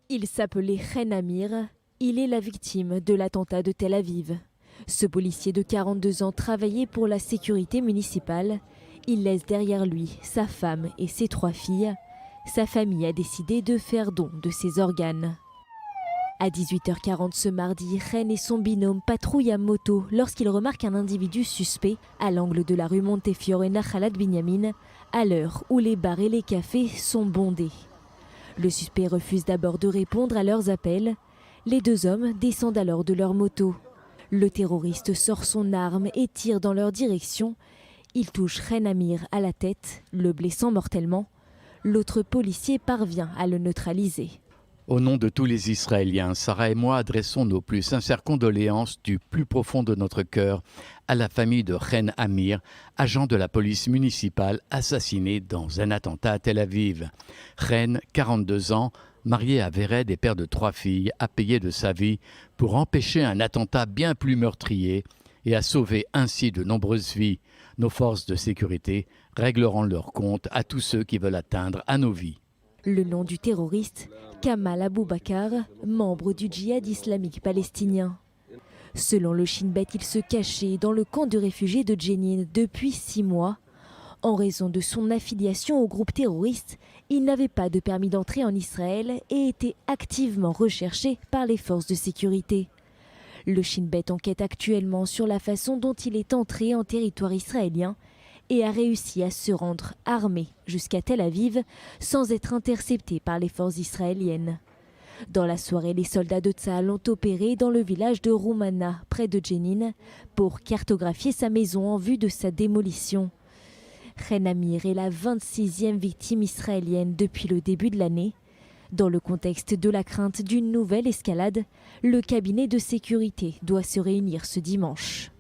Il s'appelait Chen Amir. Il est la victime de l'attentat de Tel Aviv. Ce policier de 42 ans travaillait pour la sécurité municipale. Il laisse derrière lui sa femme et ses 3 filles. Sa famille a décidé de faire don de ses organes. À 18h40 ce mardi, Chen et son binôme patrouillent à moto lorsqu'ils remarquent un individu suspect à l'angle de la rue Montefiore et Nahalat Binyamin, à l'heure où les bars et les cafés sont bondés. Le suspect refuse d'abord de répondre à leurs appels. Les 2 hommes descendent alors de leur moto. Le terroriste sort son arme et tire dans leur direction. Il touche Chen Amir à la tête, le blessant mortellement. L'autre policier parvient à le neutraliser. Au nom de tous les Israéliens, Sarah et moi adressons nos plus sincères condoléances du plus profond de notre cœur à la famille de Chen Amir, agent de la police municipale assassiné dans un attentat à Tel Aviv. Chen, 42 ans, marié à Vered et père de 3 filles, a payé de sa vie pour empêcher un attentat bien plus meurtrier et a sauvé ainsi de nombreuses vies. Nos forces de sécurité régleront leur compte à tous ceux qui veulent atteindre à nos vies. Le nom du terroriste, Kamal Abou Bakar, membre du djihad islamique palestinien. Selon le Shin Bet, il se cachait dans le camp de réfugiés de Jenin depuis 6 mois. En raison de son affiliation au groupe terroriste, il n'avait pas de permis d'entrée en Israël et était activement recherché par les forces de sécurité. Le Shin Bet enquête actuellement sur la façon dont il est entré en territoire israélien et a réussi à se rendre armé jusqu'à Tel Aviv sans être intercepté par les forces israéliennes. Dans la soirée, les soldats de Tsahal ont opéré dans le village de Roumana, près de Jenin, pour cartographier sa maison en vue de sa démolition. Chen Amir est la 26e victime israélienne depuis le début de l'année. Dans le contexte de la crainte d'une nouvelle escalade, le cabinet de sécurité doit se réunir ce dimanche.